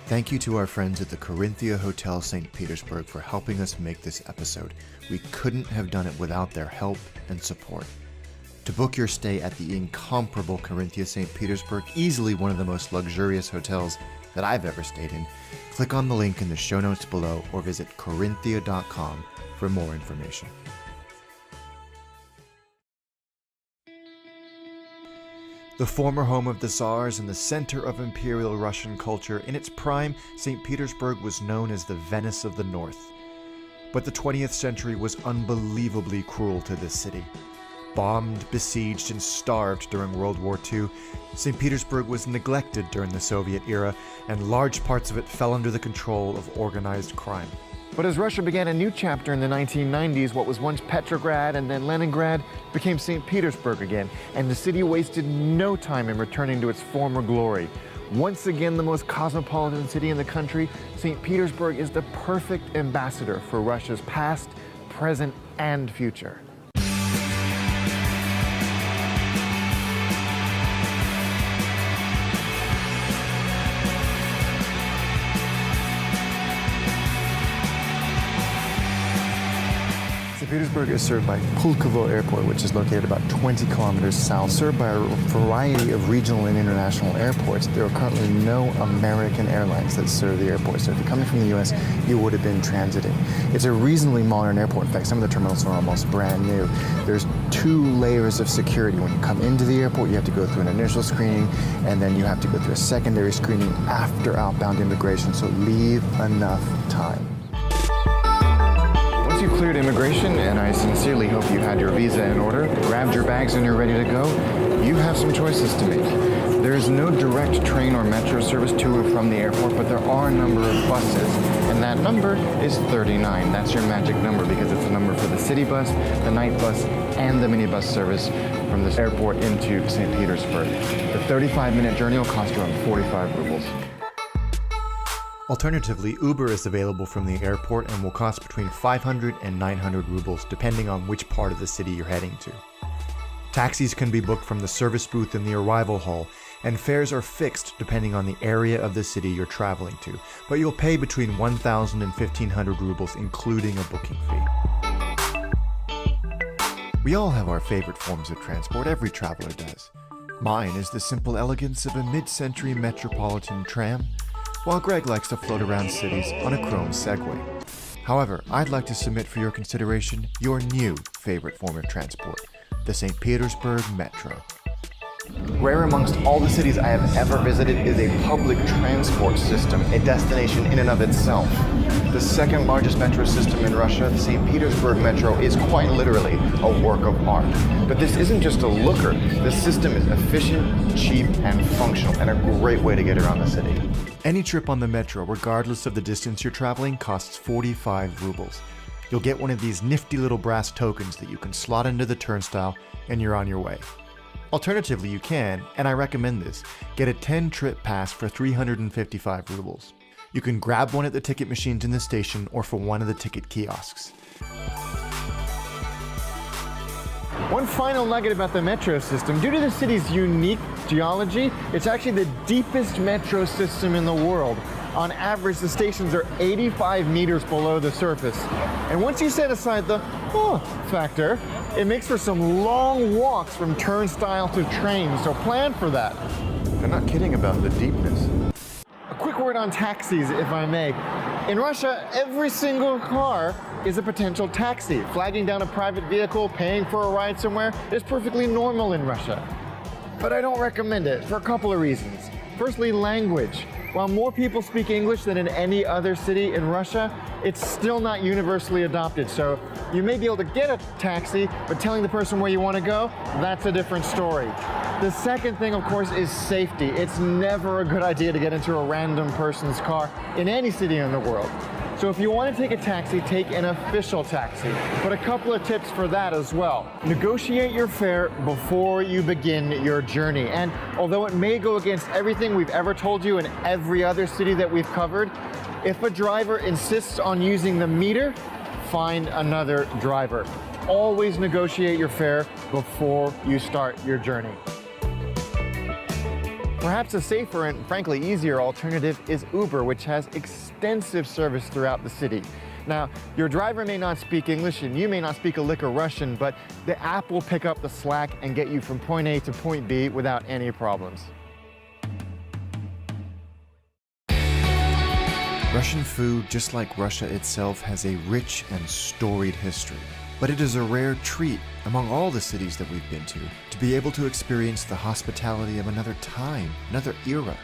Thank you to our friends at the Corinthia Hotel St Petersburg for helping us make this episode. We couldn't have done it without their help and support. To book your stay at the incomparable Corinthia St Petersburg, easily one of the most luxurious hotels that I've ever stayed in, click on the link in the show notes below or visit corinthia.com for more information. The former home of the Tsars and the center of Imperial Russian culture, in its prime, St. Petersburg was known as the Venice of the North. But the 20th century was unbelievably cruel to this city. Bombed, besieged, and starved during World War II, St. Petersburg was neglected during the Soviet era, and large parts of it fell under the control of organized crime. But as Russia began a new chapter in the 1990s, what was once Petrograd and then Leningrad became St. Petersburg again, and the city wasted no time in returning to its former glory. Once again, the most cosmopolitan city in the country, St. Petersburg is the perfect ambassador for Russia's past, present, and future. St. Petersburg is served by Pulkovo Airport, which is located about 20 kilometers south. Served by a variety of regional and international airports, there are currently no American airlines that serve the airport. So if you're coming from the US, you would have been transiting. It's a reasonably modern airport. In fact, some of the terminals are almost brand new. There's 2 layers of security. When you come into the airport, you have to go through an initial screening, and then you have to go through a secondary screening after outbound immigration. So leave enough time. Once you've cleared immigration, and I sincerely hope you had your visa in order, grabbed your bags and you're ready to go, you have some choices to make. There is no direct train or metro service to or from the airport, but there are a number of buses, and that number is 39. That's your magic number because it's a number for the city bus, the night bus, and the minibus service from this airport into St. Petersburg. The 35-minute journey will cost around 45 rubles. Alternatively, Uber is available from the airport and will cost between 500 and 900 rubles, depending on which part of the city you're heading to. Taxis can be booked from the service booth in the arrival hall, and fares are fixed depending on the area of the city you're traveling to, but you'll pay between 1,000 and 1,500 rubles, including a booking fee. We all have our favorite forms of transport, every traveler does. Mine is the simple elegance of a mid-century metropolitan tram, while Greg likes to float around cities on a chrome Segway. However, I'd like to submit for your consideration your new favorite form of transport, the St. Petersburg Metro. Rare amongst all the cities I have ever visited is a public transport system, a destination in and of itself. The second largest metro system in Russia, the St. Petersburg Metro, is quite literally a work of art. But this isn't just a looker. The system is efficient, cheap, and functional, and a great way to get around the city. Any trip on the metro, regardless of the distance you're traveling, costs 45 rubles. You'll get one of these nifty little brass tokens that you can slot into the turnstile, and you're on your way. Alternatively, you can, and I recommend this, get a 10-trip pass for 355 rubles. You can grab one at the ticket machines in the station or for one of the ticket kiosks. One final nugget about the metro system. Due to the city's unique geology, it's actually the deepest metro system in the world. On average, the stations are 85 meters below the surface. And once you set aside the factor, it makes for some long walks from turnstile to train, so plan for that. They're not kidding about the deepness. A quick word on taxis, if I may. In Russia, every single car is a potential taxi. Flagging down a private vehicle, paying for a ride somewhere is perfectly normal in Russia. But I don't recommend it for a couple of reasons. Firstly, language. While more people speak English than in any other city in Russia, it's still not universally adopted. So you may be able to get a taxi, but telling the person where you want to go, that's a different story. The second thing, of course, is safety. It's never a good idea to get into a random person's car in any city in the world. So if you want to take a taxi, take an official taxi. But a couple of tips for that as well. Negotiate your fare before you begin your journey. And although it may go against everything we've ever told you in every other city that we've covered, if a driver insists on using the meter, find another driver. Always negotiate your fare before you start your journey. Perhaps a safer and frankly easier alternative is Uber, which has extensive service throughout the city. Now, your driver may not speak English and you may not speak a lick of Russian, but the app will pick up the slack and get you from point A to point B without any problems. Russian food, just like Russia itself, has a rich and storied history. But it is a rare treat among all the cities that we've been to be able to experience the hospitality of another time, another era.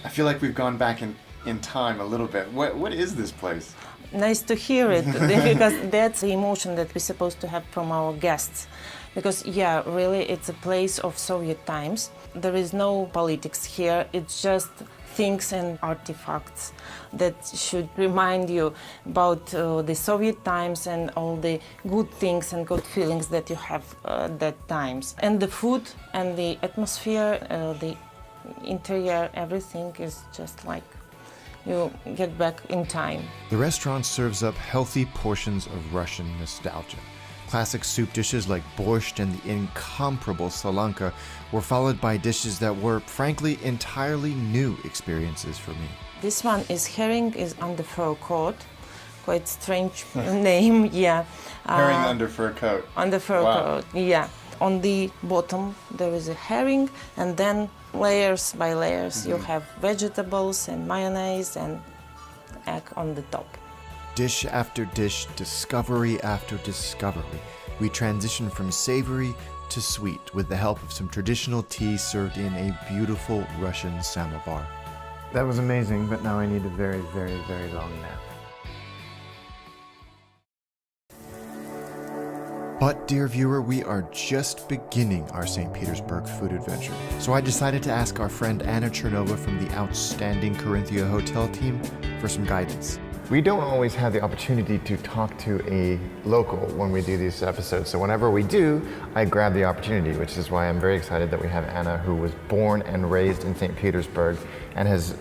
I feel like we've gone back in time a little bit. What is this place? Nice to hear it, because that's the emotion that we're supposed to have from our guests. Because, yeah, really, it's a place of Soviet times. There is no politics here, it's just things and artifacts that should remind you about the Soviet times and all the good things and good feelings that you have at that times. And the food and the atmosphere, the interior, everything is just like you get back in time. The restaurant serves up healthy portions of Russian nostalgia. Classic soup dishes like borscht and the incomparable solanka were followed by dishes that were, frankly, entirely new experiences for me. This one is herring, is under fur coat. Quite strange name, yeah. Herring under fur coat. Under fur coat, yeah. On the bottom there is a herring, and then layers by layers you have vegetables and mayonnaise and egg on the top. Dish after dish, discovery after discovery, we transition from savory to sweet with the help of some traditional tea served in a beautiful Russian samovar. That was amazing, but now I need a very, very, very long nap. But, dear viewer, we are just beginning our St. Petersburg food adventure. So I decided to ask our friend Anna Chernova from the outstanding Corinthia Hotel team for some guidance. We don't always have the opportunity to talk to a local when we do these episodes. So whenever we do, I grab the opportunity, which is why I'm very excited that we have Anna, who was born and raised in St. Petersburg and has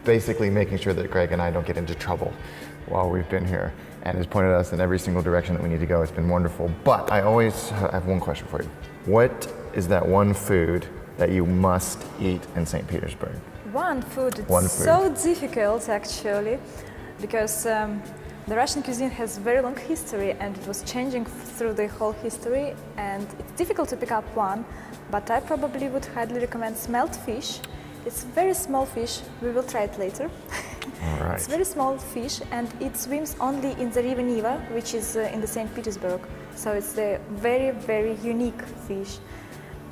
basically making sure that Greg and I don't get into trouble while we've been here, and has pointed us in every single direction that we need to go. It's been wonderful. But I always have one question for you. What is that one food that you must eat in St. Petersburg? One food. It's so difficult, actually, because the Russian cuisine has very long history and it was changing through the whole history, and it's difficult to pick up one, but I probably would highly recommend smelt fish. It's very small fish. We will try it later. All right. It's very small fish, and it swims only in the river Neva, which is in the St. Petersburg. So it's a very, very unique fish.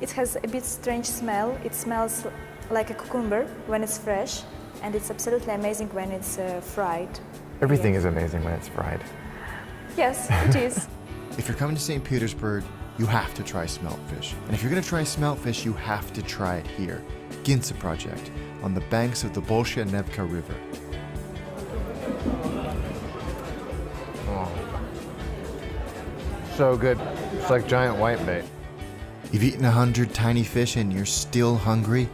It has a bit strange smell. It smells like a cucumber when it's fresh, and it's absolutely amazing when it's fried. Everything is amazing when it's fried. Yes, it is. If you're coming to St. Petersburg, you have to try smelt fish. And if you're going to try smelt fish, you have to try it here. Ginza Project, on the banks of the Bolsha Nevka River. Oh. So good. It's like giant whitebait. You've eaten 100 tiny fish and you're still hungry?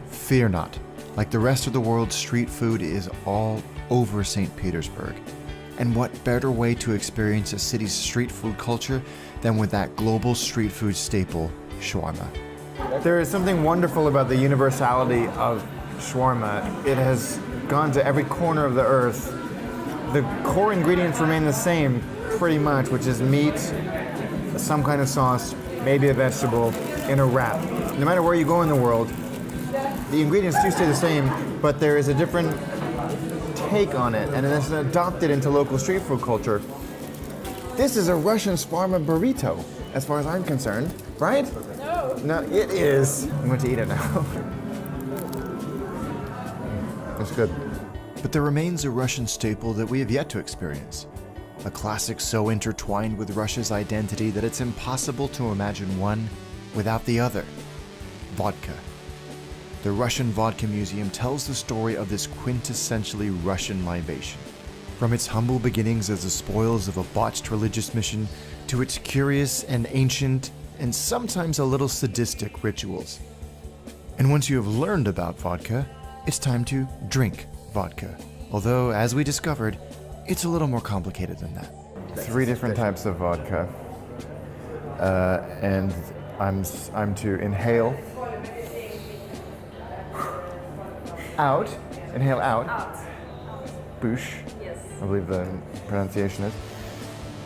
Fear not. Like the rest of the world, street food is all over St. Petersburg. And what better way to experience a city's street food culture than with that global street food staple, shawarma. There is something wonderful about the universality of shawarma. It has gone to every corner of the earth. The core ingredients remain the same, pretty much, which is meat, some kind of sauce, maybe a vegetable, in a wrap. No matter where you go in the world, the ingredients do stay the same, but there is a different take on it, and it's adopted into local street food culture. This is a Russian shawarma burrito, as far as I'm concerned, right? No, it is. I'm going to eat it now. It's good. But there remains a Russian staple that we have yet to experience. A classic so intertwined with Russia's identity that it's impossible to imagine one without the other. Vodka. The Russian Vodka Museum tells the story of this quintessentially Russian libation. From its humble beginnings as the spoils of a botched religious mission to its curious and ancient and sometimes a little sadistic rituals. And once you have learned about vodka, it's time to drink vodka. Although, as we discovered, it's a little more complicated than that. 3 different types of vodka. And I'm to inhale Out. Inhale out. Out. Boosh, Yes. I believe the pronunciation is.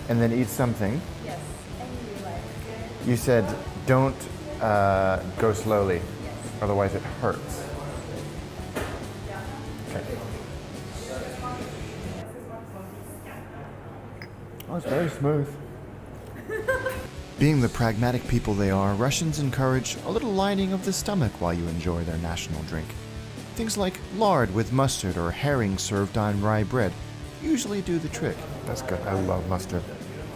And then eat something. Yes. And you like. You said don't go slowly, otherwise it hurts. Okay. Oh, it's very smooth. Being the pragmatic people they are, Russians encourage a little lining of the stomach while you enjoy their national drink. Things like lard with mustard or herring served on rye bread usually do the trick. That's good. I love mustard.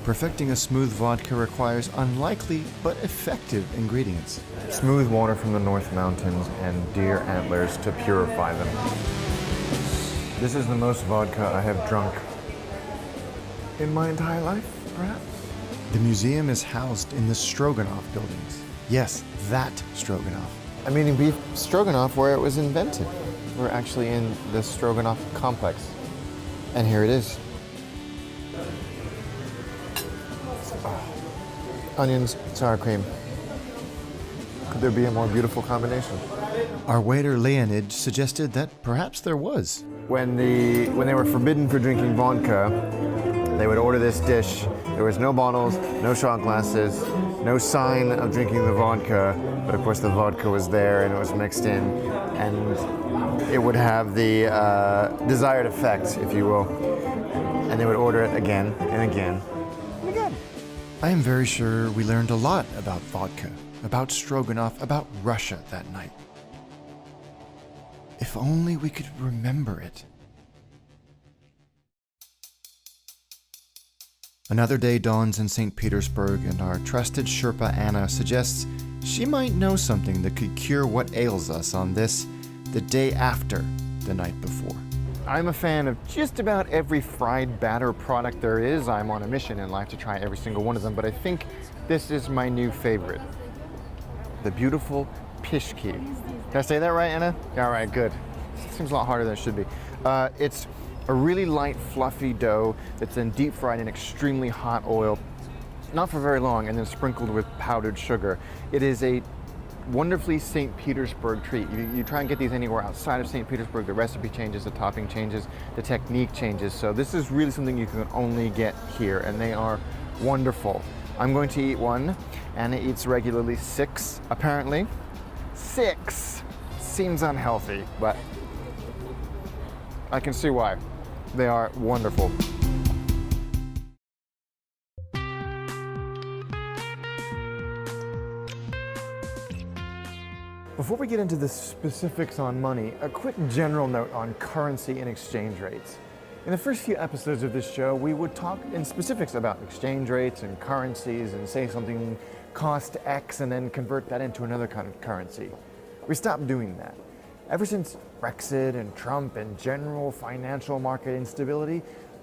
Perfecting a smooth vodka requires unlikely but effective ingredients. Smooth water from the North Mountains and deer antlers to purify them. This is the most vodka I have drunk in my entire life, perhaps. The museum is housed in the Stroganoff buildings. Yes, that Stroganoff. I'm eating beef stroganoff where it was invented. We're actually in the Stroganoff complex. And here it is. Onions, sour cream. Could there be a more beautiful combination? Our waiter Leonid suggested that perhaps there was. When they were forbidden for drinking vodka, they would order this dish. There was no bottles, no shot glasses, no sign of drinking the vodka, but of course the vodka was there and it was mixed in, and it would have the desired effect, if you will. And they would order it again and again and again. I am very sure we learned a lot about vodka, about Stroganoff, about Russia that night. If only we could remember it. Another day dawns in St. Petersburg, and our trusted Sherpa Anna suggests she might know something that could cure what ails us on this, the day after the night before. I'm a fan of just about every fried batter product there is. I'm on a mission in life to try every single one of them, but I think this is my new favorite. The beautiful pishki. Did I say that right, Anna? All right, good. Seems a lot harder than it should be. It's a really light, fluffy dough that's then deep fried in extremely hot oil, not for very long, and then sprinkled with powdered sugar. It is a wonderfully St. Petersburg treat. You try and get these anywhere outside of St. Petersburg, the recipe changes, the topping changes, the technique changes. So this is really something you can only get here, and they are wonderful. I'm going to eat one. Anna eats regularly 6, apparently. 6 seems unhealthy, but I can see why. They are wonderful. Before we get into the specifics on money, a quick general note on currency and exchange rates. In the first few episodes of this show, we would talk in specifics about exchange rates and currencies and say something cost X and then convert that into another kind of currency. We stopped doing that. Ever since Brexit and Trump and general financial market instability,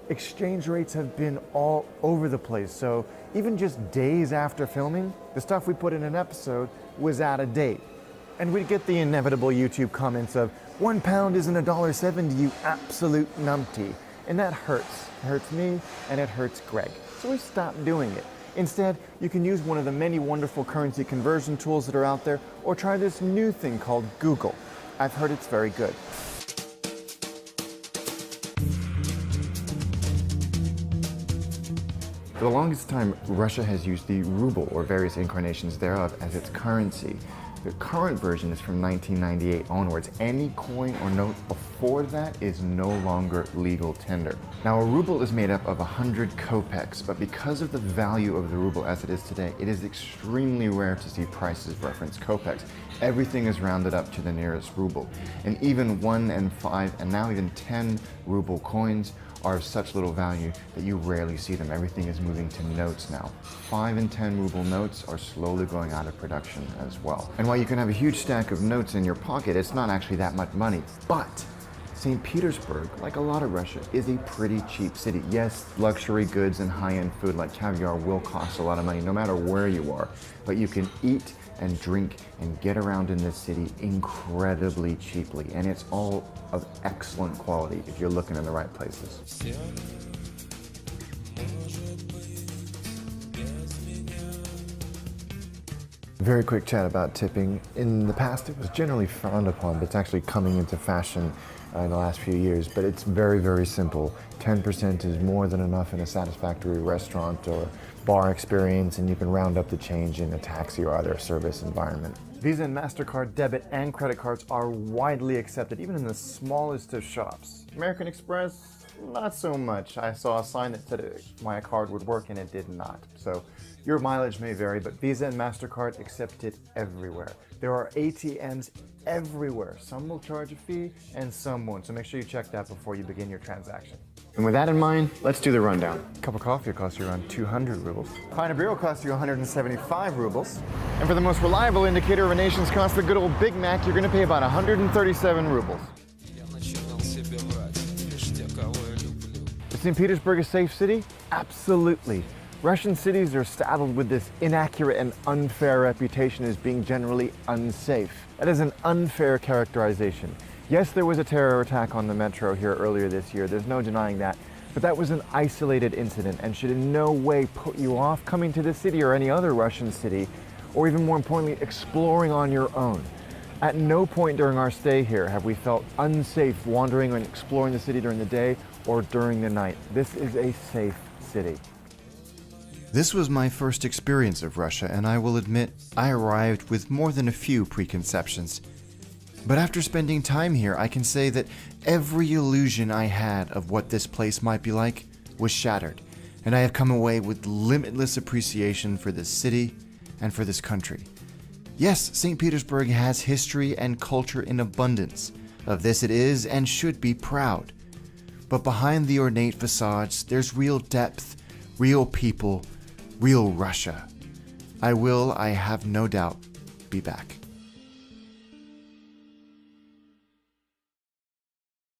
exchange rates have been all over the place. So even just days after filming, the stuff we put in an episode was out of date. And we'd get the inevitable YouTube comments of, £1 isn't $1.70, you absolute numpty. And that hurts. It hurts me and it hurts Greg. So we stopped doing it. Instead, you can use one of the many wonderful currency conversion tools that are out there, or try this new thing called Google. I've heard it's very good. For the longest time, Russia has used the ruble, or various incarnations thereof, as its currency. The current version is from 1998 onwards. Any coin or note before that is no longer legal tender. Now, a ruble is made up of 100 kopecks, but because of the value of the ruble as it is today, it is extremely rare to see prices reference kopecks. Everything is rounded up to the nearest ruble. And even 1 and 5 and now even 10 ruble coins are of such little value that you rarely see them. Everything is moving to notes now. 5 and 10 ruble notes are slowly going out of production as well. And while you can have a huge stack of notes in your pocket, it's not actually that much money. But St. Petersburg, like a lot of Russia, is a pretty cheap city. Yes, luxury goods and high-end food like caviar will cost a lot of money no matter where you are, but you can eat and drink and get around in this city incredibly cheaply, and it's all of excellent quality if you're looking in the right places. Very quick chat about tipping. In the past, it was generally frowned upon, but it's actually coming into fashion in the last few years. But it's very, very simple. 10% is more than enough in a satisfactory restaurant or bar experience, and you can round up the change in a taxi or other service environment. Visa and MasterCard debit and credit cards are widely accepted, even in the smallest of shops. American Express, not so much. I saw a sign that said my card would work and it did not. So your mileage may vary, but Visa and MasterCard accept it everywhere. There are ATMs everywhere. Some will charge a fee and some won't, so make sure you check that before you begin your transaction. And with that in mind, let's do the rundown. A cup of coffee will cost you around 200 rubles. A pint of beer will cost you 175 rubles. And for the most reliable indicator of a nation's cost, the good old Big Mac, you're going to pay about 137 rubles. Is St. Petersburg a safe city? Absolutely. Russian cities are saddled with this inaccurate and unfair reputation as being generally unsafe. That is an unfair characterization. Yes, there was a terror attack on the metro here earlier this year, there's no denying that, but that was an isolated incident and should in no way put you off coming to the city or any other Russian city, or even more importantly, exploring on your own. At no point during our stay here have we felt unsafe wandering and exploring the city during the day or during the night. This is a safe city. This was my first experience of Russia, and I will admit I arrived with more than a few preconceptions. But after spending time here, I can say that every illusion I had of what this place might be like was shattered, and I have come away with limitless appreciation for this city and for this country. Yes, St. Petersburg has history and culture in abundance. Of this it is and should be proud. But behind the ornate facades, there's real depth, real people, real Russia. I have no doubt, be back.